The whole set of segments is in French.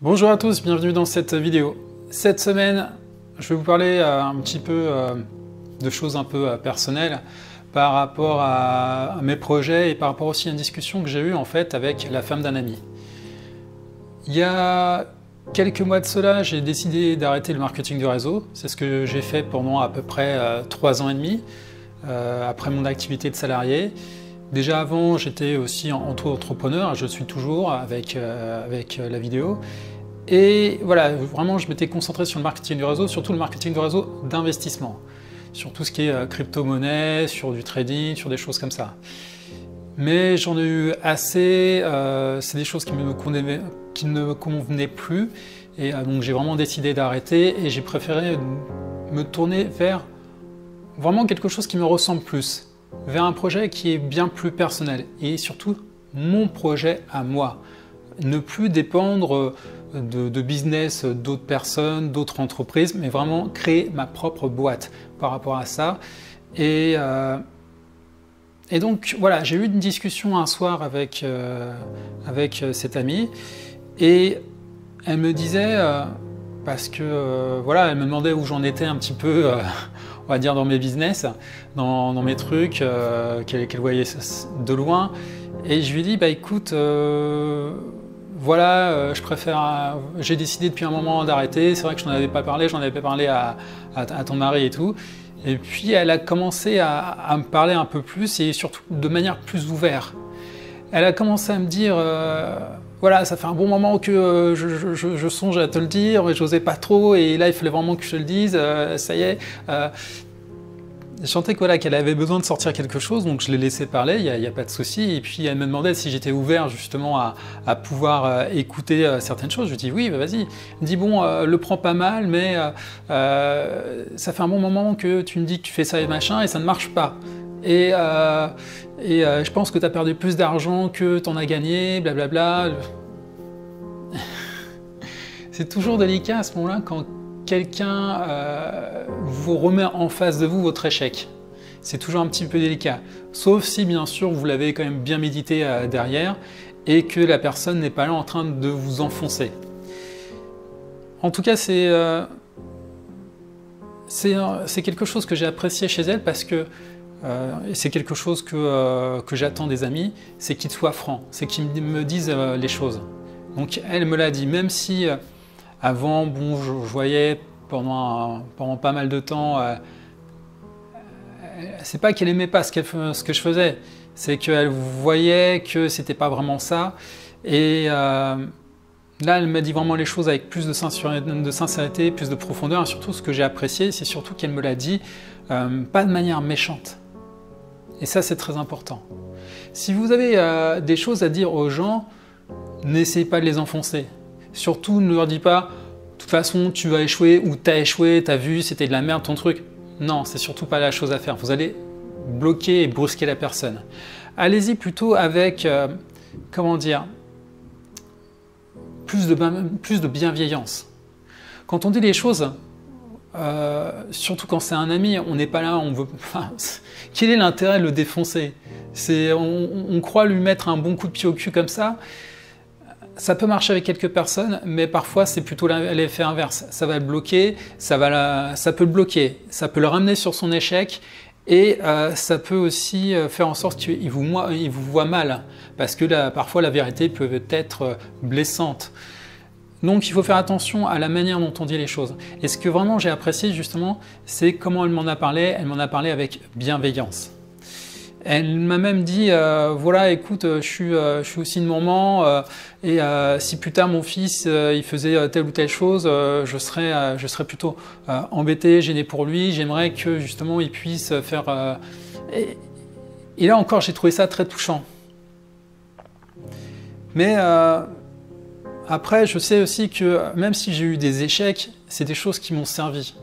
Bonjour à tous, bienvenue dans cette vidéo. Cette semaine, je vais vous parler un petit peu de choses un peu personnelles par rapport à mes projets et par rapport aussi à une discussion que j'ai eue en fait avec la femme d'un ami. Il y a quelques mois de cela, j'ai décidé d'arrêter le marketing de réseau. C'est ce que j'ai fait pendant à peu près 3 ans et demi après mon activité de salarié. Déjà avant, j'étais aussi auto-entrepreneur, je suis toujours avec la vidéo. Et voilà, vraiment, je m'étais concentré sur le marketing du réseau, surtout le marketing du réseau d'investissement, sur tout ce qui est crypto-monnaie, sur du trading, sur des choses comme ça. Mais j'en ai eu assez, c'est des choses qui ne me convenaient plus, et donc j'ai vraiment décidé d'arrêter, et j'ai préféré me tourner vers vraiment quelque chose qui me ressemble plus, vers un projet qui est bien plus personnel, et surtout mon projet à moi. Ne plus dépendre de business d'autres personnes, d'autres entreprises, mais vraiment créer ma propre boîte par rapport à ça. Et donc voilà, j'ai eu une discussion un soir avec cette amie, et elle me disait, parce que voilà, elle me demandait où j'en étais un petit peu, on va dire dans mes business, dans mes trucs, qu'elle voyait de loin, et je lui ai dit, bah écoute, voilà, j'ai décidé depuis un moment d'arrêter. C'est vrai que je n'en avais pas parlé, j'en avais parlé à ton mari et tout. Et puis elle a commencé à me parler un peu plus et surtout de manière plus ouverte. Elle a commencé à me dire, voilà, ça fait un bon moment que je songe à te le dire, mais j'osais pas trop, et là il fallait vraiment que je te le dise, ça y est. Je sentais qu'elle avait besoin de sortir quelque chose, donc je l'ai laissé parler, il n'y a pas de souci. Et puis elle me demandait si j'étais ouvert justement à pouvoir écouter certaines choses. Je lui dis oui, bah, vas-y. Elle me dit bon, le prends pas mal, mais ça fait un bon moment que tu me dis que tu fais ça et machin, et ça ne marche pas. Et je pense que tu as perdu plus d'argent que tu en as gagné, blablabla. C'est toujours délicat à ce moment-là quand quelqu'un vous remet en face de vous votre échec. C'est toujours un petit peu délicat. Sauf si, bien sûr, vous l'avez quand même bien médité derrière et que la personne n'est pas là en train de vous enfoncer. En tout cas, c'est quelque chose que j'ai apprécié chez elle parce que c'est quelque chose que j'attends des amis, c'est qu'ils soient francs, c'est qu'ils me disent les choses. Donc elle me l'a dit, même si avant, bon, je voyais pendant pas mal de temps, c'est pas qu'elle aimait pas ce que je faisais, c'est qu'elle voyait que c'était pas vraiment ça. Et là, elle m'a dit vraiment les choses avec plus de sincérité, plus de profondeur. Et surtout, ce que j'ai apprécié, c'est surtout qu'elle me l'a dit pas de manière méchante. Et ça, c'est très important. Si vous avez des choses à dire aux gens, n'essayez pas de les enfoncer. Surtout, ne leur dis pas, de toute façon, tu vas échouer ou t'as échoué, t'as vu, c'était de la merde ton truc. Non, c'est surtout pas la chose à faire. Vous allez bloquer et brusquer la personne. Allez-y plutôt avec, comment dire, plus de bienveillance. Quand on dit les choses, surtout quand c'est un ami, on n'est pas là, on veut. Enfin, quel est l'intérêt de le défoncer? On croit lui mettre un bon coup de pied au cul comme ça. Ça peut marcher avec quelques personnes, mais parfois c'est plutôt l'effet inverse. Ça va le bloquer, ça peut le bloquer, ça peut le ramener sur son échec, et ça peut aussi faire en sorte qu'il vous voit mal, parce que parfois la vérité peut être blessante. Donc il faut faire attention à la manière dont on dit les choses. Et ce que vraiment j'ai apprécié justement, c'est comment elle m'en a parlé. Elle m'en a parlé avec bienveillance. Elle m'a même dit, voilà, écoute, je suis aussi une maman, et si plus tard mon fils il faisait telle ou telle chose, je serais plutôt embêté, gêné pour lui. J'aimerais que justement il puisse faire. Et là encore, j'ai trouvé ça très touchant. Mais après, je sais aussi que même si j'ai eu des échecs, c'est des choses qui m'ont servi.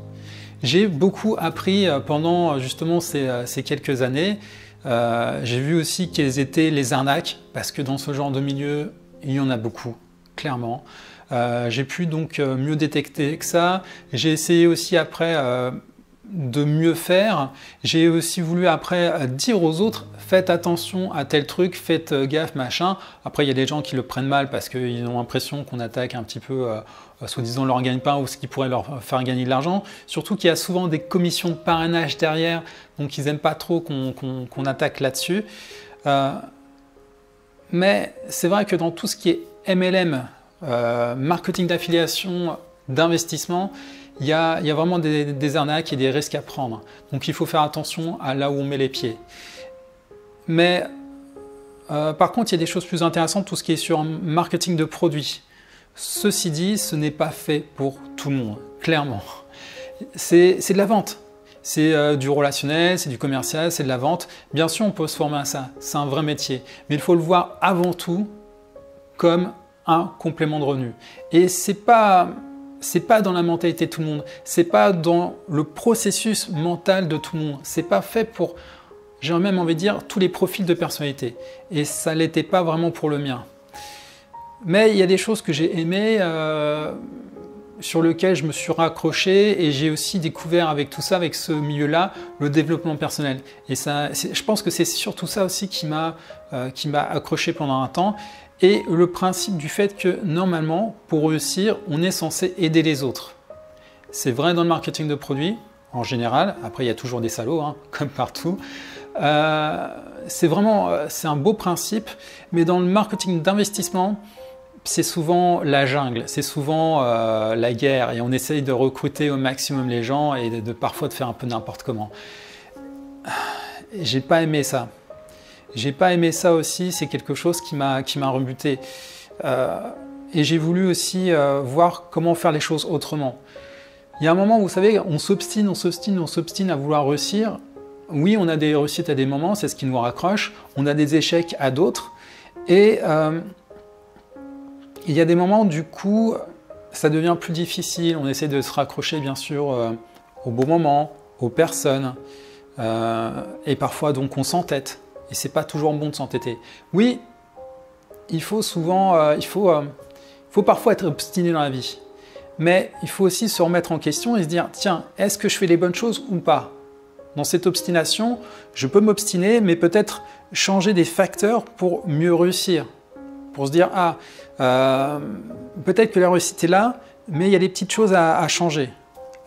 J'ai beaucoup appris pendant justement ces quelques années. J'ai vu aussi quelles étaient les arnaques, parce que dans ce genre de milieu, il y en a beaucoup, clairement. J'ai pu donc mieux détecter que ça. J'ai essayé aussi après mieux faire, j'ai aussi voulu après dire aux autres, faites attention à tel truc, faites gaffe, machin. Après, il y a des gens qui le prennent mal parce qu'ils ont l'impression qu'on attaque un petit peu, soi-disant, leur gagne-pain ou ce qui pourrait leur faire gagner de l'argent. Surtout qu'il y a souvent des commissions de parrainage derrière, donc ils n'aiment pas trop qu'on attaque là-dessus. Mais c'est vrai que dans tout ce qui est MLM, marketing d'affiliation, d'investissement, il y a vraiment des arnaques et des risques à prendre. Donc il faut faire attention à là où on met les pieds. Mais par contre, il y a des choses plus intéressantes, tout ce qui est sur marketing de produits. Ceci dit, ce n'est pas fait pour tout le monde, clairement. C'est de la vente. C'est du relationnel, c'est du commercial, c'est de la vente. Bien sûr, on peut se former à ça, c'est un vrai métier. Mais il faut le voir avant tout comme un complément de revenu. Et c'est pas dans la mentalité de tout le monde, c'est pas dans le processus mental de tout le monde, c'est pas fait pour, j'ai même envie de dire, tous les profils de personnalité. Et ça l'était pas vraiment pour le mien. Mais il y a des choses que j'ai aimées, sur lesquelles je me suis raccroché, et j'ai aussi découvert avec tout ça, avec ce milieu-là, le développement personnel. Et ça, je pense que c'est surtout ça aussi qui m'a accroché pendant un temps. Et le principe du fait que normalement, pour réussir, on est censé aider les autres. C'est vrai dans le marketing de produits, en général. Après, il y a toujours des salauds, hein, comme partout. C'est un beau principe, mais dans le marketing d'investissement, c'est souvent la jungle, c'est souvent la guerre, et on essaye de recruter au maximum les gens et parfois de faire un peu n'importe comment. J'ai pas aimé ça. J'ai pas aimé ça aussi, c'est quelque chose qui m'a rebuté. Et j'ai voulu aussi voir comment faire les choses autrement. Il y a un moment où, vous savez, on s'obstine à vouloir réussir. Oui, on a des réussites à des moments, c'est ce qui nous raccroche. On a des échecs à d'autres. Et il y a des moments, du coup, ça devient plus difficile. On essaie de se raccrocher, bien sûr, au bon moment, aux personnes. Et parfois, donc, on s'entête. Et c'est pas toujours bon de s'entêter. Oui, il faut souvent, il faut parfois être obstiné dans la vie. Mais il faut aussi se remettre en question et se dire, tiens, est-ce que je fais les bonnes choses ou pas? Dans cette obstination, je peux m'obstiner, mais peut-être changer des facteurs pour mieux réussir. Pour se dire, peut-être que la réussite est là, mais il y a des petites choses à changer,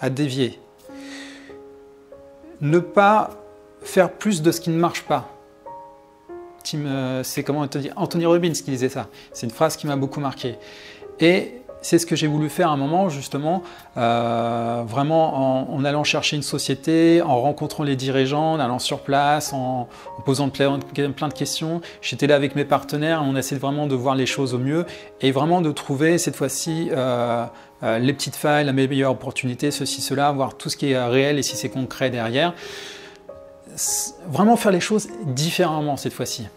à dévier. Ne pas faire plus de ce qui ne marche pas. C'est comment on te dit, Anthony Robbins qui disait ça. C'est une phrase qui m'a beaucoup marqué. Et c'est ce que j'ai voulu faire à un moment, justement, vraiment en allant chercher une société, en rencontrant les dirigeants, en allant sur place, en posant plein de questions. J'étais là avec mes partenaires, on essaie vraiment de voir les choses au mieux et vraiment de trouver cette fois-ci les petites failles, la meilleure opportunité, ceci, cela, voir tout ce qui est réel et si c'est concret derrière. Vraiment faire les choses différemment cette fois-ci.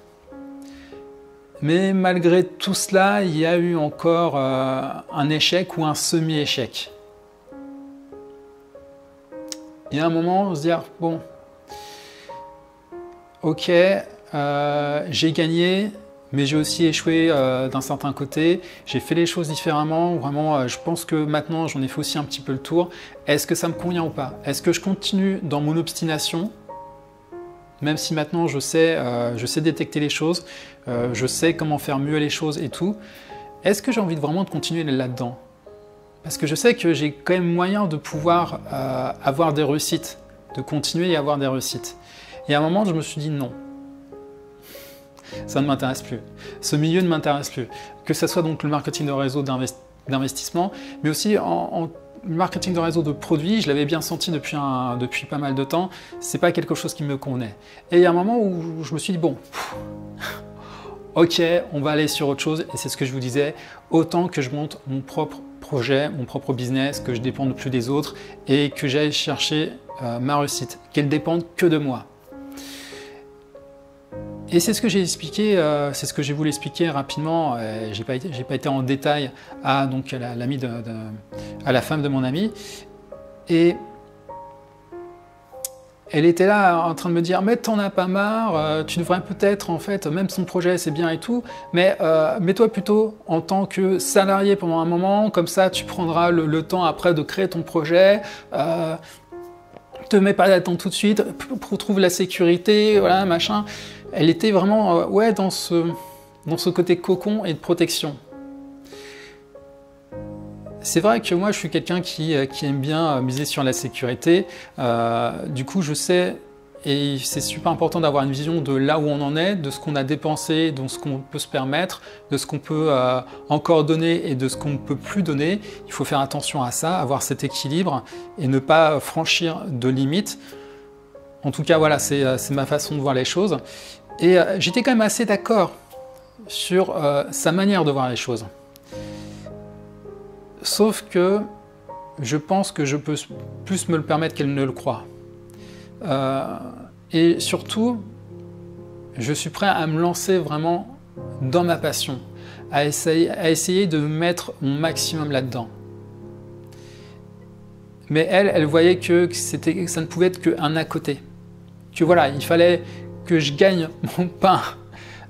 Mais malgré tout cela, il y a eu encore un échec ou un semi-échec. Il y a un moment, on se dit, bon, ok, j'ai gagné, mais j'ai aussi échoué d'un certain côté. J'ai fait les choses différemment. Vraiment, je pense que maintenant, j'en ai fait aussi un petit peu le tour. Est-ce que ça me convient ou pas? Est-ce que je continue dans mon obstination? Même si maintenant je sais détecter les choses, je sais comment faire mieux les choses et tout, est-ce que j'ai envie vraiment de continuer là-dedans? Parce que je sais que j'ai quand même moyen de pouvoir avoir des réussites, de continuer et avoir des réussites. Et à un moment, je me suis dit non, ça ne m'intéresse plus. Ce milieu ne m'intéresse plus. Que ce soit donc le marketing de réseau d'investissement, mais aussi en marketing de réseau de produits, je l'avais bien senti depuis pas mal de temps, c'est pas quelque chose qui me convenait. Et il y a un moment où je me suis dit, bon, ok, on va aller sur autre chose, et c'est ce que je vous disais, autant que je monte mon propre projet, mon propre business, que je dépende plus des autres, et que j'aille chercher ma réussite, qu'elle dépende que de moi. Et c'est ce que j'ai expliqué, c'est ce que j'ai voulu expliquer rapidement. J'ai pas été en détail à la femme de mon ami. Et elle était là en train de me dire, mais t'en as pas marre, tu devrais peut-être, en fait, même son projet c'est bien et tout, mais mets-toi plutôt en tant que salarié pendant un moment, comme ça tu prendras le temps après de créer ton projet. te mets pas d'attente tout de suite, retrouve la sécurité, voilà, machin. Elle était vraiment ouais, dans ce côté cocon et de protection. C'est vrai que moi, je suis quelqu'un qui aime bien miser sur la sécurité. Du coup, je sais, et c'est super important d'avoir une vision de là où on en est, de ce qu'on a dépensé, de ce qu'on peut se permettre, de ce qu'on peut encore donner et de ce qu'on ne peut plus donner. Il faut faire attention à ça, avoir cet équilibre et ne pas franchir de limites. En tout cas, voilà, c'est ma façon de voir les choses. Et j'étais quand même assez d'accord sur sa manière de voir les choses. Sauf que je pense que je peux plus me le permettre qu'elle ne le croit. Et surtout, je suis prêt à me lancer vraiment dans ma passion, à essayer de mettre mon maximum là-dedans. Mais elle voyait que ça ne pouvait être qu'un à côté. Que voilà, il fallait que je gagne mon pain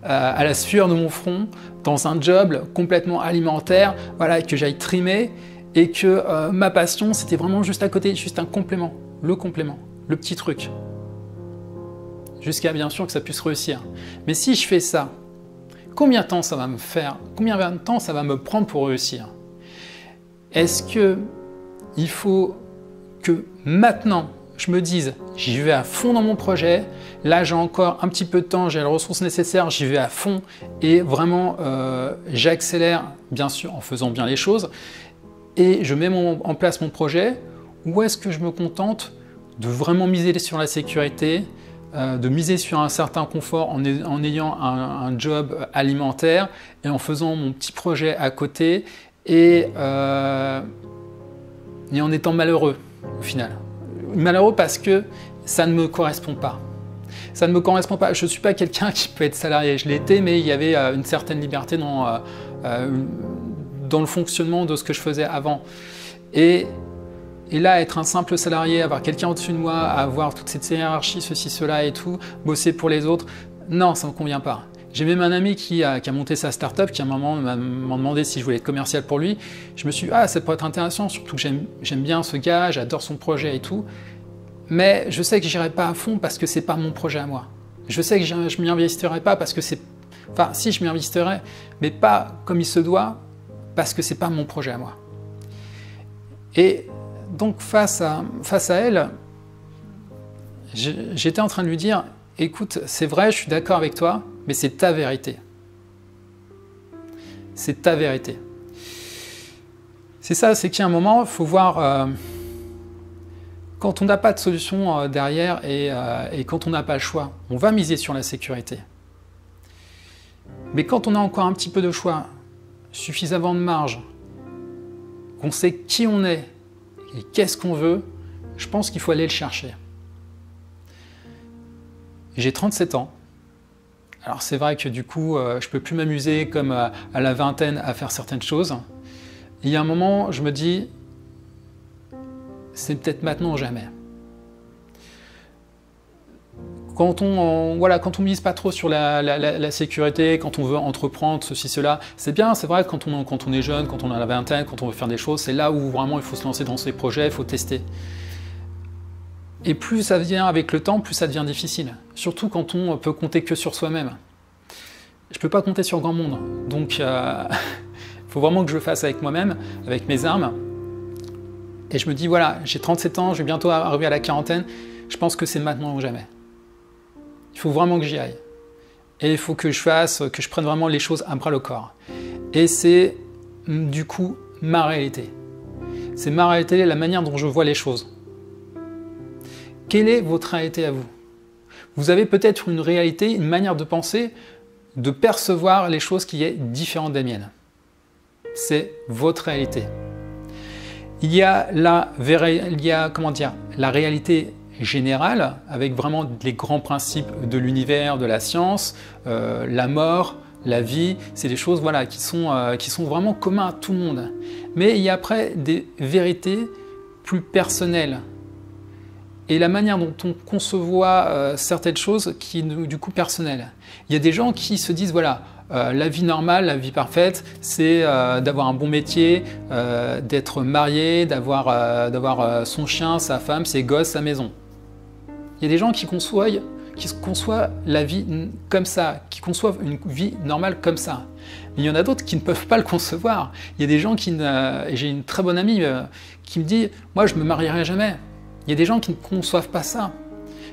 à la sueur de mon front, dans un job complètement alimentaire, voilà, que j'aille trimer, et que ma passion, c'était vraiment juste à côté, juste un complément, le petit truc. Jusqu'à bien sûr que ça puisse réussir. Mais si je fais ça, combien de temps ça va me faire? Combien de temps ça va me prendre pour réussir? Est-ce que il faut que maintenant, je me dise, j'y vais à fond dans mon projet, là j'ai encore un petit peu de temps, j'ai les ressources nécessaires, j'y vais à fond et vraiment j'accélère, bien sûr en faisant bien les choses, et je mets en place mon projet, ou est-ce que je me contente de vraiment miser sur la sécurité, de miser sur un certain confort en ayant un job alimentaire et en faisant mon petit projet à côté et en étant malheureux au final. Malheureux parce que ça ne me correspond pas. Ça ne me correspond pas. Je ne suis pas quelqu'un qui peut être salarié. Je l'étais, mais il y avait une certaine liberté dans le fonctionnement de ce que je faisais avant. Et là, être un simple salarié, avoir quelqu'un au-dessus de moi, avoir toute cette hiérarchie, ceci, cela et tout, bosser pour les autres, non, ça ne me convient pas. J'ai même un ami qui a monté sa start-up, qui à un moment m'a demandé si je voulais être commercial pour lui. Je me suis dit, ah, ça pourrait être intéressant, surtout que j'aime bien ce gars, j'adore son projet et tout. Mais je sais que je n'irai pas à fond parce que ce n'est pas mon projet à moi. Je sais que je ne m'y investirai pas parce que c'est... Enfin, si, je m'y investirai, mais pas comme il se doit, parce que ce n'est pas mon projet à moi. Et donc, face à elle, j'étais en train de lui dire, écoute, c'est vrai, je suis d'accord avec toi, mais c'est ta vérité. C'est ta vérité. C'est ça, c'est qu'il y a un moment, il faut voir, quand on n'a pas de solution derrière et quand on n'a pas le choix, on va miser sur la sécurité. Mais quand on a encore un petit peu de choix, suffisamment de marge, qu'on sait qui on est et qu'est-ce qu'on veut, je pense qu'il faut aller le chercher. J'ai 37 ans. Alors c'est vrai que du coup, je ne peux plus m'amuser comme à la vingtaine à faire certaines choses. Et il y a un moment, je me dis, c'est peut-être maintenant ou jamais. Quand on mise pas trop sur la sécurité, quand on veut entreprendre ceci, cela, c'est bien, c'est vrai, quand on est jeune, quand on a la vingtaine, quand on veut faire des choses, c'est là où vraiment il faut se lancer dans ces projets, il faut tester. Et plus ça vient avec le temps, plus ça devient difficile. Surtout quand on peut compter que sur soi-même. Je ne peux pas compter sur grand monde. Donc, il faut vraiment que je le fasse avec moi-même, avec mes armes. Et je me dis, voilà, j'ai 37 ans, je vais bientôt arriver à la quarantaine. Je pense que c'est maintenant ou jamais. Il faut vraiment que j'y aille. Et il faut que je prenne vraiment les choses à bras le corps. Et c'est, du coup, ma réalité. C'est ma réalité, la manière dont je vois les choses. Quelle est votre réalité à vous? Vous avez peut-être une réalité, une manière de penser, de percevoir les choses qui est différente des miennes. C'est votre réalité. Il y a la réalité générale, avec vraiment les grands principes de l'univers, de la science, la mort, la vie, c'est des choses voilà, qui sont vraiment communs à tout le monde. Mais il y a après des vérités plus personnelles. Et la manière dont on conçoit certaines choses qui est du coup personnelle. Il y a des gens qui se disent, voilà, la vie normale, la vie parfaite, c'est d'avoir un bon métier, d'être marié, d'avoir son chien, sa femme, ses gosses, sa maison. Il y a des gens qui conçoivent la vie comme ça, qui conçoivent une vie normale comme ça. Mais il y en a d'autres qui ne peuvent pas le concevoir. Il y a des gens et j'ai une très bonne amie qui me dit « Moi, je me marierai jamais ». Il y a des gens qui ne conçoivent pas ça.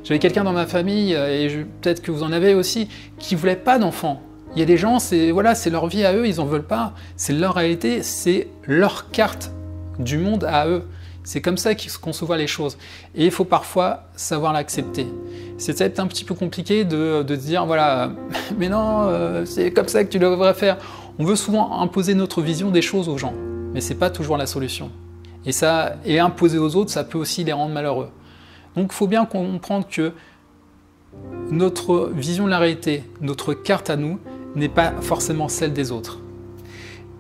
J'avais quelqu'un dans ma famille, et peut-être que vous en avez aussi, qui ne voulait pas d'enfants. Il y a des gens, c'est leur vie à eux, ils n'en veulent pas. C'est leur réalité, c'est leur carte du monde à eux. C'est comme ça qu'ils conçoivent les choses. Et il faut parfois savoir l'accepter. C'est peut-être un petit peu compliqué de dire, voilà, mais non, c'est comme ça que tu devrais faire. On veut souvent imposer notre vision des choses aux gens, mais ce n'est pas toujours la solution. Et imposer aux autres, ça peut aussi les rendre malheureux. Donc il faut bien comprendre que notre vision de la réalité, notre carte à nous, n'est pas forcément celle des autres.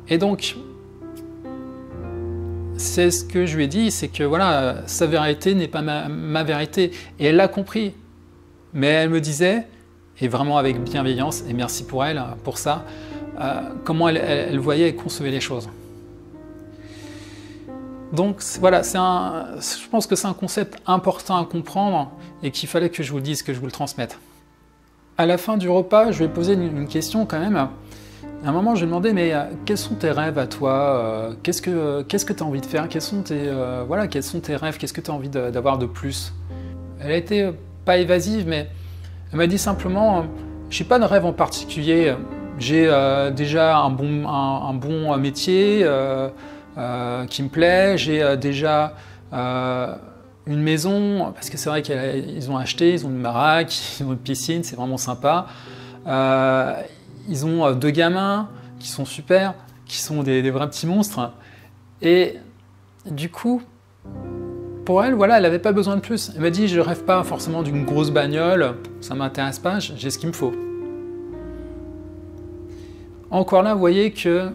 Et donc, c'est ce que je lui ai dit, c'est que voilà, sa vérité n'est pas ma vérité. Et elle l'a compris. Mais elle me disait, et vraiment avec bienveillance, et merci pour elle, pour ça, comment elle voyait et concevait les choses. Donc voilà, je pense que c'est un concept important à comprendre et qu'il fallait que je vous le dise, que je vous le transmette. À la fin du repas, je vais poser une question quand même. À un moment, je lui ai demandé, mais quels sont tes rêves à toi? Qu'est-ce que tu as envie de faire? Quels sont tes rêves? Qu'est-ce que tu as envie d'avoir de plus? Elle a été pas évasive, mais elle m'a dit simplement, j'ai pas de rêve en particulier. J'ai déjà un bon métier qui me plaît. J'ai déjà une maison, parce que c'est vrai qu'ils ont acheté, ils ont une baraque, ils ont une piscine, c'est vraiment sympa. Ils ont 2 gamins qui sont super, qui sont des vrais petits monstres. Et du coup, pour elle, voilà, elle n'avait pas besoin de plus. Elle m'a dit, je rêve pas forcément d'une grosse bagnole, ça ne m'intéresse pas, j'ai ce qu'il me faut. Encore là, vous voyez que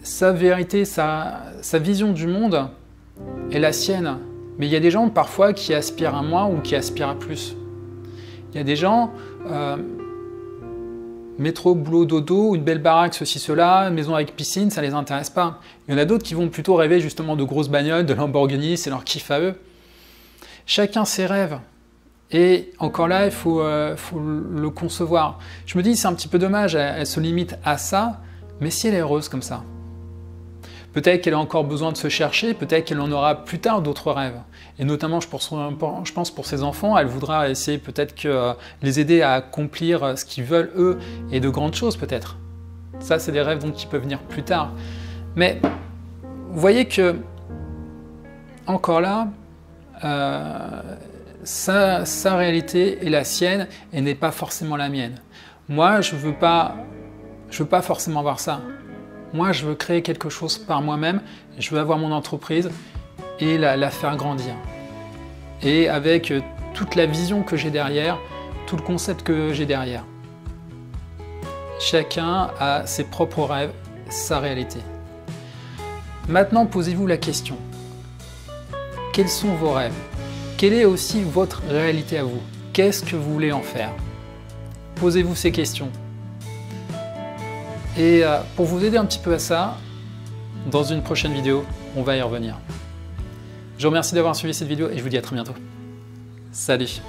sa vérité, sa vision du monde est la sienne. Mais il y a des gens parfois qui aspirent à moins ou qui aspirent à plus. Il y a des gens, métro, boulot, dodo, une belle baraque, ceci, cela, une maison avec piscine, ça ne les intéresse pas. Il y en a d'autres qui vont plutôt rêver justement de grosses bagnoles, de Lamborghini, c'est leur kiff à eux. Chacun ses rêves. Et encore là, il faut le concevoir. Je me dis, c'est un petit peu dommage, elle se limite à ça, mais si elle est heureuse comme ça, peut-être qu'elle a encore besoin de se chercher, peut-être qu'elle en aura plus tard d'autres rêves. Et notamment, je pense pour ses enfants, elle voudra essayer peut-être que les aider à accomplir ce qu'ils veulent eux, et de grandes choses peut-être. Ça, c'est des rêves donc qui peuvent venir plus tard. Mais vous voyez que, encore là, sa réalité est la sienne et n'est pas forcément la mienne. Moi, je veux pas forcément voir ça. Moi, je veux créer quelque chose par moi-même, je veux avoir mon entreprise et la faire grandir. Et avec toute la vision que j'ai derrière, tout le concept que j'ai derrière. Chacun a ses propres rêves, sa réalité. Maintenant, posez-vous la question. Quels sont vos rêves? Quelle est aussi votre réalité à vous? Qu'est-ce que vous voulez en faire? Posez-vous ces questions. Et pour vous aider un petit peu à ça, dans une prochaine vidéo, on va y revenir. Je vous remercie d'avoir suivi cette vidéo et je vous dis à très bientôt. Salut!